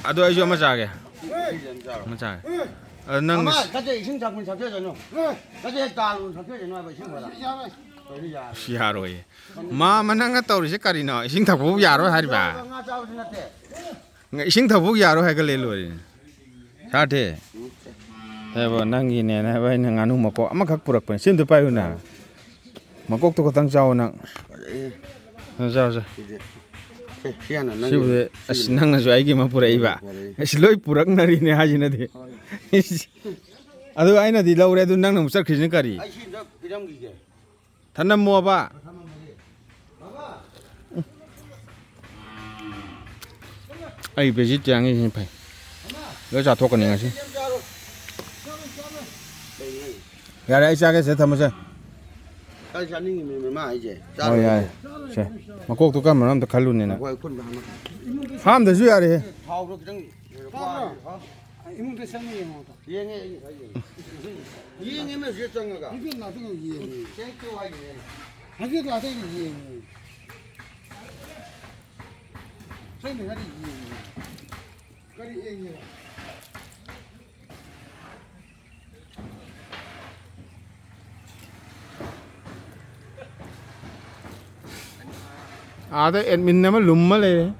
ꯑꯗꯣ ꯑꯩꯁꯨ ꯑꯃ ꯆꯥꯒꯦ ꯑꯃ ꯆꯥꯒꯦ ꯅꯪ ꯀꯗꯦ ꯏꯁꯤꯡ ꯊꯛꯄ ꯊꯛꯆꯁꯅꯨ ꯀꯗꯦ ꯇꯥꯜꯂꯨ ꯊꯛꯆꯁꯅꯨ ꯍꯥꯏꯕ ꯏꯁꯤꯡ ꯈꯔ ꯌꯥꯔꯣꯏꯌꯦ ꯃꯥ ꯅꯪꯅ ꯇꯧꯔꯤꯁꯦ ꯀꯔꯤꯅꯣ ꯏꯁꯤꯡ ꯊꯛꯄꯕꯨ ꯌꯥꯔꯣꯏ ꯍꯥꯏꯔꯤꯕ ꯉꯥ ꯆꯥꯕꯁꯨ ꯅꯠꯇꯦ ꯏꯁꯤꯡ ꯊꯛꯄꯕꯨ ꯌꯥꯔꯣꯏ ꯍꯥꯏꯒꯠꯂꯦ ꯂꯣꯏꯔꯦ ꯁꯥꯊꯦ ꯍꯥꯏꯕ ꯅꯪꯒꯤꯅꯦꯅ ꯍꯥꯏꯕ ꯑꯩꯅ ꯉꯥꯅꯨ ꯃꯀꯣꯛ ꯑꯃꯈꯛ ꯄꯨꯔꯛꯄꯅꯦ ꯁꯤꯝꯇ ꯄꯥꯏꯌꯨꯅ ꯃꯀꯣꯛꯇꯣ ꯈꯛꯇꯪ ꯆꯥꯎ ꯅꯪ ꯆꯥꯎ ꯁꯤꯕꯨꯗꯤ ꯑꯁ ꯅꯪꯅꯁꯨ ꯑꯩꯒꯤ ꯑꯃ ꯄꯨꯔꯛꯏꯕ ꯑꯁ ꯂꯣꯏ ꯄꯨꯔꯛꯅꯔꯤꯅꯦ ꯍꯥꯏꯁꯤꯅꯗꯤ ꯑꯗꯨ ꯑꯩꯅꯗꯤ ꯂꯧꯔꯦ ꯑꯗꯨ ꯅꯪꯅ ꯑꯃꯨꯛ ꯆꯠꯈ꯭ꯔꯤꯁꯤꯅ ꯀꯔꯤ ꯊꯅꯝꯃꯣꯕ ꯑꯩ ꯚꯦꯖꯤꯇꯦꯔꯤꯌꯥꯟꯒꯤꯁꯤꯅ ꯐꯩ ꯂꯣꯏ ꯆꯥꯊꯣꯛꯀꯅꯤ ꯉꯁꯤ ꯌꯥꯔꯦ ꯑꯩ ꯆꯥꯒꯦ ꯁꯦ ꯊꯝꯃꯁꯦ ꯍꯣꯏ ꯌꯥꯔꯦ ꯁꯦ ꯃꯀꯣꯛꯇꯣ ꯀꯔꯝꯕꯅꯣ ꯑꯝꯇ ꯈꯜꯂꯨꯅꯦꯅ ꯍꯥꯝꯗꯁꯨ ꯌꯥꯔꯦꯍꯦ 이문도 생이 뭐다. 얘네 얘네면 저 정어가. 이게 나중에 얘네. 생도 하게. 하게 나중에 얘네. 생이 하게 얘네. 거리 얘네. 아들 애민나면 룸말래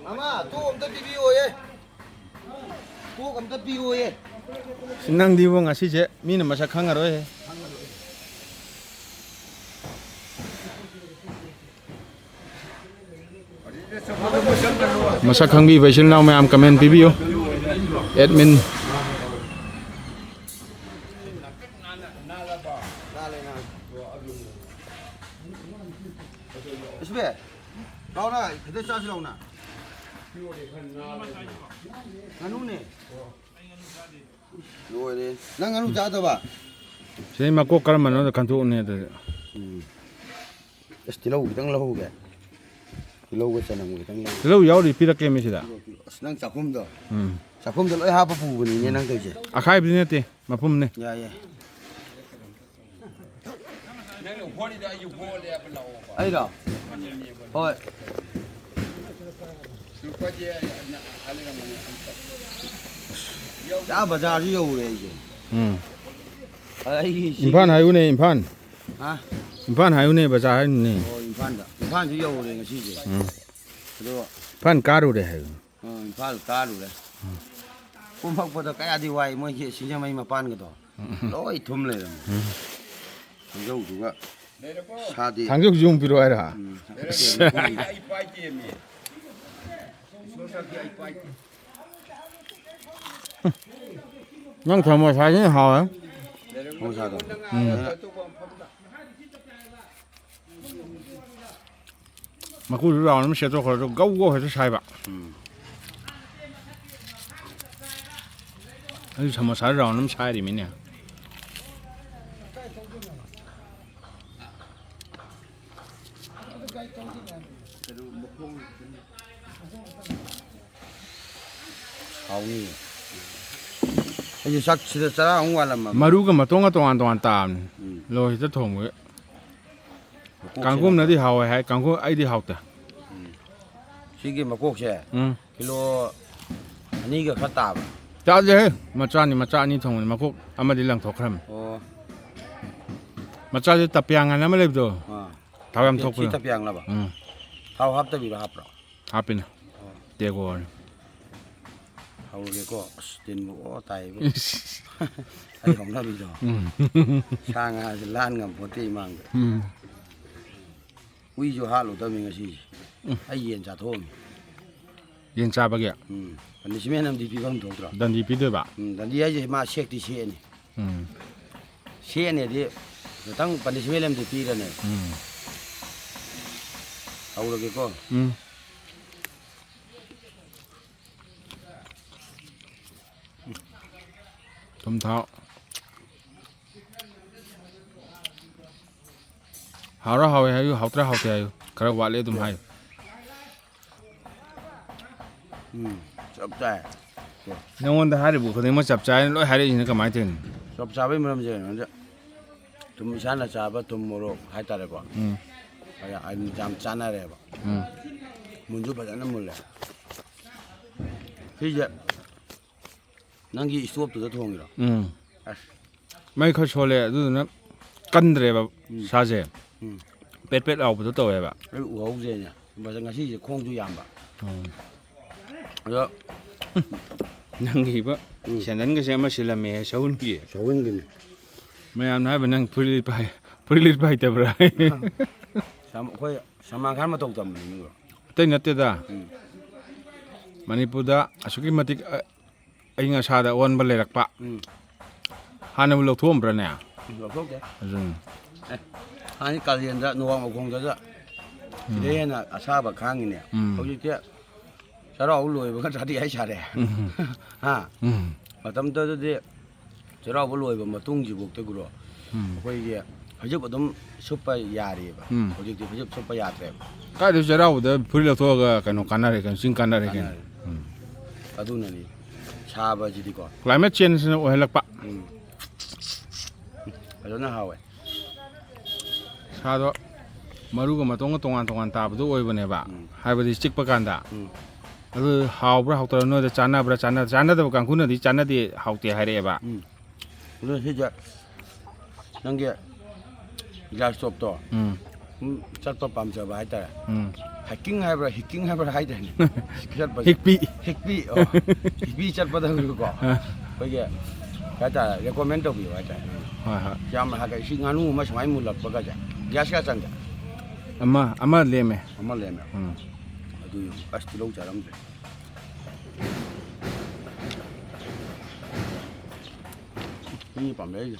아마 또 엄청 비비오예. 또 엄청 비비오예. 신랑디고 ngasi je mina masak khangaro masak khangbi baisil naw mayam comment pibiyo admin isbe 나오나 그대 싸지 나오나 나누네 노래 난 나누 자다 봐 sei makok karamano kantu ne da 스틸로 기당 러후게 킬로가 짜는 거 기당 lo yauri pirake mi sida 난 작품도 작품도 로 하바 부분이네 난 그지 akhai bi ne te mapum ne 야예 아이라 어 야 바자리 요래 이제 아이 impan hayune impan 아 impan hayune bazar ne 인판다 인판도 요래 ngasi지 그리고 pan karu de hayu 인판 까루래 꼼박보다 까야디 와이 뭐 이게 신장만이 빠는 것도 로이 톰래 정조가 사디 상적 좀 필요해라 난 정말 사진이 하와요 공사도 mà cô chú nào nó sẽ cho khỏi gấu gấu hay sai bạ ấy sao mà sai rồi nó sai thì mình nè 아우니 이제 싹 치다 옹알라마 마루가 mà 똥가 동안 tạm rồi rất thùng vậy càng hôm nữa đi hào hay càng hôm ấy đi học ta 시기 뭐 꼭세 킬로 아니가 갔다 봐 짜지 마짜니 thùng mà cô ama đi làm thọc ham 마짜지 tapyang anh mới lấy được thao làm thọc rồi tapyang là bà thao hấp tới bị hấp rồi hapin 대고 hầu cái có tiền bộ tay ai không nó bị rồi sang lan ngầm một tí mang uy cho hạ lụt tới mình cái gì ai yên trả thôn yên trả bao nhiêu anh đi xem em đi phi không thuộc rồi đàn đi phi được ba đàn đi ấy mà xe đi xe này đi tăng anh đi xem em đi phi rồi này hầu cái có tôm tháo hào ra hào hay hào ra hào thì hay cái quả lê tôm hay chập trái nếu muốn hai được buộc thì mà chập trái lỗi hai được gì nữa cả máy tiền chập trái với mình làm gì nữa chứ tôm sáng là chả bắt tôm mồ hai ta đấy quả ꯌꯥꯝ ꯆꯥꯟꯅꯔꯦꯕ ꯃꯨꯟꯁꯨ ꯐꯖꯅ ꯃꯨꯜꯂꯦ ꯁꯤꯁꯦ ꯅꯪꯒꯤ ꯏꯁꯇꯣꯞꯇꯨꯗ ꯊꯣꯡꯉꯤꯔꯣ ꯑꯁ ꯃꯩ ꯈꯔ ꯁꯣꯜꯂꯦ ꯑꯗꯨꯗꯨꯅ ꯀꯟꯗ꯭ꯔꯦꯕ ꯁꯥꯁꯦ ꯎꯝ ꯄꯦꯠ ꯄꯦꯠ ꯂꯥꯎꯕꯗꯣ ꯇꯧꯋꯦꯕ ꯑꯩ ꯎꯍꯧꯗ꯭ꯔꯦꯅꯦ ꯉꯁꯤꯁꯦ ꯈꯣꯡꯁꯨ ꯌꯥꯝꯕ ꯑꯗꯣ ꯅꯪꯒꯤꯕ ꯁꯦꯟꯗꯟꯒꯁꯦ ꯑꯃ ꯁꯤꯜꯂꯝꯃꯦ ꯁꯎꯟꯒꯤ ꯁꯧꯍꯟꯒꯅꯤ ꯃꯌꯥꯝꯅ ꯍꯥꯏꯕ ꯅꯪ ꯐꯨꯔꯤꯠ ꯂꯤꯠꯄ ꯍꯩꯇꯕ꯭ꯔꯥ ꯑꯩꯈꯣꯏ ꯁꯜꯃꯥꯟ ꯈꯥꯟ ꯃꯇꯧ ꯇꯝꯕꯅꯤ ꯑꯇꯩ ꯅꯠꯇꯦꯗ ꯃꯅꯤꯄꯨꯔꯗ ꯑꯁꯨꯛꯀꯤ ꯃꯇꯤꯛ ꯑꯏꯪ ꯑꯁꯥꯗ ꯑꯑꯣꯟꯕ ꯂꯩꯔꯛꯄ ꯍꯥꯟꯅꯕꯨ ꯂꯧꯊꯣꯛꯑꯝꯕ꯭ꯔꯅꯦ ꯂꯧꯊꯣꯛꯇꯦ ꯑꯗꯨꯅꯤ ꯍꯥꯟꯅ ꯀꯥꯂꯦꯟꯗ ꯅꯣꯡ ꯃꯈꯣꯡꯗꯒ ꯁꯤꯗꯩ ꯍꯦꯟꯅ ꯑꯁꯥꯕ ꯈꯥꯡꯉꯤꯅꯦ ꯍꯧꯖꯤꯛꯇꯤ ꯆꯩꯔꯥꯎꯕ ꯂꯣꯏꯕꯒ ꯆꯥꯗꯤ ꯑꯩ ꯁꯥꯔꯦ ꯍꯥ ꯃꯇꯝꯗꯨꯗꯗꯤ ꯆꯩꯔꯥꯎꯕ ꯂꯣꯏꯕ ꯃꯇꯨꯡꯁꯤꯐꯥꯎꯗꯒꯨꯔꯣ ꯑꯩꯈꯣꯏꯒꯤ ꯐꯩꯖꯨꯞ ꯑꯗꯨꯝ ꯁꯨꯞꯄ ꯌꯥꯔꯤꯑꯕ ꯍꯧꯖꯤꯛꯇꯤ ꯐꯩꯖꯨꯞ ꯁꯨꯞꯄ ꯌꯥꯗ꯭ꯔꯦꯕ ꯀꯥꯏꯗꯩ ꯆꯩꯔꯥꯎꯕꯗ ꯐꯨꯔꯤꯠ ꯂꯧꯊꯣꯛꯑꯒ ꯀꯩꯅꯣ ꯀꯥꯟꯅꯔꯦ ꯀꯩꯅꯣ ꯆꯤꯡ ꯀꯥꯟꯅꯔꯦ ꯀꯩꯅꯣ ꯑꯗꯨꯅꯅꯤ ꯁꯥꯕꯁꯤꯗꯤꯀꯣ ꯀ꯭ꯂꯥꯏꯃꯦꯠ ꯆꯦꯟꯖꯅ ꯑꯣꯏꯍꯜꯂꯛꯄ ꯐꯖꯅ ꯍꯥꯎꯋꯦ ꯁꯥꯗꯣ ꯃꯔꯨꯒ ꯃꯇꯣꯡꯒ ꯇꯣꯉꯥꯟ ꯇꯣꯉꯥꯟ ꯇꯥꯕꯗꯣ ꯑꯣꯏꯕꯅꯦꯕ ꯍꯥꯏꯕꯗꯤ ꯆꯤꯛꯄ ꯀꯥꯟꯗ ꯑꯗꯨ ꯍꯥꯎꯕ꯭ꯔꯥ ꯍꯥꯎꯇꯕ꯭ꯔꯥ ꯅꯣꯏꯗ ꯆꯥꯟꯅꯕ꯭ꯔꯥ ꯆꯥꯟꯅꯗꯕ ꯀꯥꯡꯕꯨꯅꯗꯤ ꯆꯥꯟꯅꯗꯦ ꯍꯥꯎꯇꯦ ꯍꯥꯏꯔꯛꯑꯦꯕ ꯑꯗꯨ ꯁꯤꯁꯦ ꯅꯪꯒꯤ ꯒ꯭ꯌꯥꯁ ꯁ꯭ꯇꯣꯞꯇꯣ ꯆꯠꯄ ꯄꯥꯝꯖꯕ ꯍꯥꯏꯇꯥꯔꯦ ꯍꯥꯏꯀꯤꯡ ꯍꯥꯏꯕ꯭ꯔꯥ ꯍꯤꯛꯀꯤꯡ ꯍꯥꯏꯕ꯭ꯔꯥ ꯍꯥꯏꯇꯥꯔꯦ ꯆꯠꯄꯁꯦ ꯍꯤꯛꯄꯤ ꯍꯤꯛꯄꯤ ꯆꯠꯄꯗꯀꯣ ꯑꯩꯈꯣꯏꯒꯤ ꯍꯥꯏꯇꯥꯔꯦ ꯔꯦꯀꯣꯃꯦꯟ ꯇꯧꯕꯤꯌꯨ ꯍꯥꯏꯇꯥꯔꯦ ꯍꯣꯏ ꯍꯣꯏ ꯌꯥꯝꯅ ꯍꯥꯏ ꯁꯤ ꯉꯥꯅꯨ ꯑꯃ ꯁꯨꯃꯥꯏꯅ ꯃꯨꯜꯂꯛꯄꯒꯁꯦ ꯒ꯭ꯌꯥꯁ ꯀꯌꯥ ꯆꯪꯒꯦ ꯑꯃ ꯂꯦꯝꯃꯦ ꯑꯃ ꯂꯦꯝꯃꯦ ꯑꯗꯨ ꯑꯁ ꯇꯤꯜꯍꯧ ꯆꯥꯔꯝꯗ꯭ꯔꯦ ꯃꯤ ꯄꯥꯝꯃꯦ ꯑꯩꯁꯦ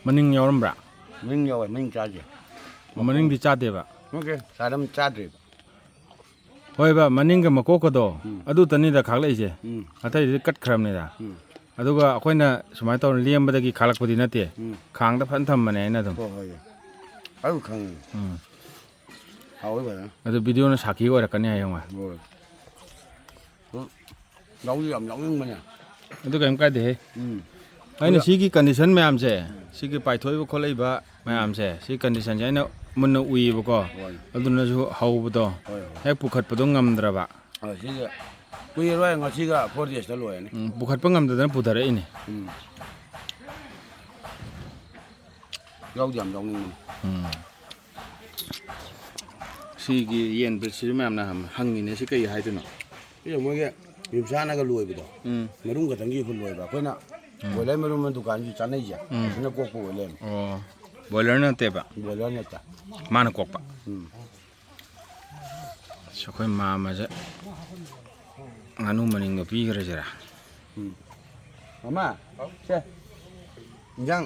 ꯃꯅꯤꯡ ꯌꯥꯎꯔꯝꯕ꯭ꯔꯥ ꯃꯅꯤꯡ ꯌꯥꯎꯋꯦ ꯃꯅꯤꯡ ꯆꯥꯗꯦ ꯃꯅꯤꯡꯗꯤ ꯆꯥꯗꯦꯕ ꯑꯣꯀꯦ ꯆꯥꯗ꯭ꯔꯦꯕ ꯍꯣꯏꯕ ꯃꯅꯤꯡꯒ ꯃꯀꯣꯛꯀꯗꯣ ꯑꯗꯨꯇꯅꯤꯗ ꯈꯥꯛꯂꯛꯏꯁꯦ ꯑꯇꯩꯗꯤ ꯀꯠꯈ꯭ꯔꯕꯅꯤꯗ ꯑꯗꯨꯒ ꯑꯩꯈꯣꯏꯅ ꯁꯨꯃꯥꯏꯅ ꯇꯧꯔ ꯂꯦꯝꯕꯗꯒꯤ ꯈꯥꯛꯂꯛꯄꯗꯤ ꯅꯠꯇꯦ ꯈꯥꯡꯗ ꯐꯖꯅ ꯊꯝꯕꯅꯦ ꯑꯩꯅ ꯑꯗꯨꯝ ꯍꯣꯏ ꯑꯗꯨ ꯈꯪꯉꯤ ꯍꯥꯎꯋꯦ ꯐꯖꯅ ꯑꯗꯨ ꯚꯤꯗꯤꯑꯣꯅ ꯁꯥꯈꯤ ꯑꯣꯏꯔꯛꯀꯅꯤ ꯍꯌꯦꯡꯋꯥꯏ ꯍꯣꯏ ꯂꯧꯁꯨ ꯌꯥꯝ ꯂꯧꯅꯤꯡꯕꯅꯦ ꯑꯗꯨ ꯀꯔꯤꯝ ꯀꯥꯏꯗꯦꯍꯦ ꯑꯩꯅ ꯁꯤꯒꯤ ꯀꯟꯗꯤꯁꯟ ꯃꯌꯥꯝꯁꯦ ꯁꯤꯒꯤ ꯄꯥꯏꯊꯣꯛꯏꯕ ꯈꯣꯠꯂꯛꯏꯕ ꯃꯌꯥꯝꯁꯦ ꯁꯤ ꯀꯟꯗꯤꯁꯟꯁꯦ ꯑꯩꯅ ꯃꯨꯟꯅ ꯎꯏꯌꯦꯕꯀோ ꯑꯗꯨꯅꯁꯨ ꯍꯧꯕꯗꯣ ꯍꯦꯛ ꯄꯨꯈꯠꯄꯗꯣ ꯉꯝꯗ꯭ꯔꯕ ꯁꯤꯁꯦ ꯀꯨꯏꯔꯔꯣꯏ ꯉꯁꯤꯒ 4 daysꯇ ꯂꯣꯏꯔꯅꯤ ꯄꯨꯈꯠꯄ ꯉꯝꯗꯗꯅ ꯄꯨꯊꯔꯛꯏꯅꯦ ꯂꯧꯗꯤ ꯌꯥꯝ ꯂꯧꯅꯤꯡꯕꯅꯤ ꯁꯤꯒꯤ ꯌꯦꯟ ꯕ꯭ꯔꯤꯠꯁꯤꯁꯨ ꯃꯌꯥꯝꯅ ꯍꯪꯉꯤꯅꯦ ꯁꯤ ꯀꯩ ꯍꯥꯏꯗꯣꯏꯅꯣ ꯁꯤꯁꯦ ꯃꯣꯏꯒꯤ ꯌꯨꯝꯁꯥꯅꯒ ꯂꯣꯏꯕꯗꯣ ꯃꯔꯨꯝ ꯈꯛꯇꯪꯒꯤ ꯂꯣꯏꯕ ꯑꯩꯈꯣꯏꯅ ꯕꯣꯏꯂꯔ ꯃꯔꯨꯝ ꯗꯨꯀꯥꯟꯒꯤ ꯆꯥꯅꯩꯁꯦ ꯁꯤꯅ ꯀꯣꯛꯄ ꯑꯣꯏꯂꯦꯝ ꯑꯣ ꯕꯣꯏꯂꯔ ꯅꯠꯇꯦꯕ ꯕꯣꯏꯂꯔ ꯅꯠꯇꯦ ꯃꯥꯅ ꯀꯣꯛꯄ ꯑꯩꯈꯣꯏ ꯃꯥꯝꯃꯁꯦ ꯉꯥꯅꯨ ꯃꯅꯤꯡꯗꯣ ꯄꯤꯈ꯭ꯔꯁꯤꯔꯥ ꯃꯃꯥ ꯁꯦ ꯏꯟꯖꯥꯡ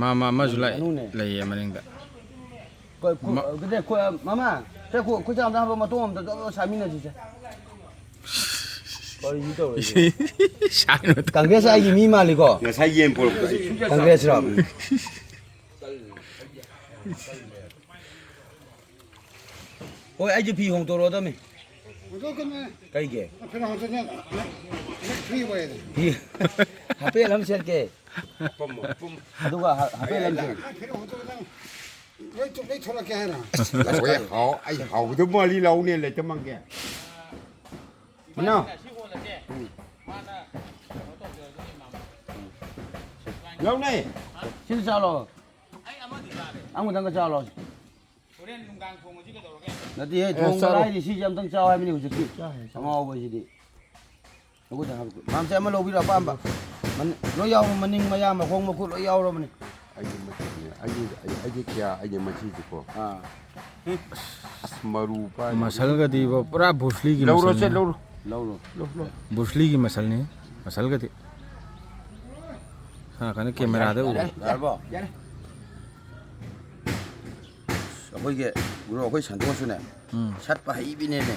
ꯃꯥꯝꯃ ꯑꯃꯁꯨ ꯂꯩꯌꯦ ꯃꯅꯤꯡꯗ ꯃꯃꯥ ꯁꯦ ꯑꯩꯈꯣꯏ ꯆꯥꯝꯗ ꯍꯥꯞꯄ ꯃꯇꯣꯡ ꯑꯝꯇ ꯁꯥꯃꯤꯟꯅꯁꯤꯁꯦ ꯀꯔꯤꯅꯤ ꯇꯧꯔꯤꯁꯦ ꯀꯪꯒ꯭ꯔꯦꯁ ꯑꯩꯒꯤ ꯃꯤ ꯃꯥꯜꯂꯤꯀꯣ ꯉꯁꯥꯏ ꯌꯦꯟ ꯄꯨꯔꯛꯄꯗ ꯀꯪꯒ꯭ꯔꯦꯁꯔꯣ ꯍꯣꯏ ꯑꯩꯁꯦ ꯐꯤ ꯍꯣꯡꯇꯣꯔꯛꯑꯣꯗꯝꯃꯤ ꯀꯩꯒꯤ ꯐꯤ ꯍꯥꯄꯦꯜ ꯑꯃ ꯁꯦꯠꯀꯦ ꯑꯗꯨꯒ ꯍꯥꯄꯦꯜ ꯑꯃ ꯑꯩ ꯍꯥꯎꯕꯗ ꯃꯔꯤ ꯂꯧꯅꯦ ꯂꯩꯇ ꯃꯪꯒꯦ ꯃꯅꯥꯎ ꯂꯧꯅꯦ ꯁꯤꯗ ꯆꯥꯂꯣ ꯑꯃꯗꯪꯒ ꯆꯥꯂꯣ ꯅꯠꯇꯦ ꯊꯣꯡꯕ ꯍꯥꯏꯗꯤ ꯁꯤꯁꯦ ꯑꯝꯇꯪ ꯆꯥꯎ ꯍꯥꯏꯕꯅꯤ ꯍꯧꯖꯤꯛꯀꯤ ꯑꯉꯥꯎꯕꯁꯤꯗꯤ ꯃꯥꯝꯁꯦ ꯑꯃ ꯂꯧꯕꯤꯔꯣ ꯑꯄꯥꯝꯕ ꯂꯣꯏ ꯌꯥꯎꯕ ꯃꯅꯤꯡ ꯃꯌꯥ ꯃꯈꯣꯡ ꯃꯈꯨꯠ ꯂꯣꯏ ꯌꯥꯎꯔꯕꯅꯤ ꯑꯩꯒꯤ ꯀꯌꯥ ꯑꯩꯒꯤ ꯃꯆꯤꯁꯤꯀꯣ ꯑꯁ ꯃꯔꯨ ꯄꯥꯏ ꯃꯁꯜꯒꯗꯤ ꯄꯨꯔꯥ ꯕꯨꯁꯂꯤꯒꯤ ꯂꯧꯔꯣꯁꯦ ꯃꯁꯜꯅꯤ ꯂꯧꯔꯣ ꯕꯨꯁꯂꯤꯒꯤ ꯃꯁꯜꯅꯤ ꯃꯁꯜꯒꯗꯤ ꯀꯩꯅꯣ ꯀꯦꯃꯦꯔꯥꯗ ꯎꯔꯦ ꯌꯥꯔꯕꯣ ꯑꯩꯈꯣꯏꯒꯤ ꯒꯨꯔꯨ ꯑꯩꯈꯣꯏ ꯁꯟꯇꯣꯁꯨꯅꯦ ꯁꯠꯄ ꯍꯩꯕꯤꯅꯦꯅꯦ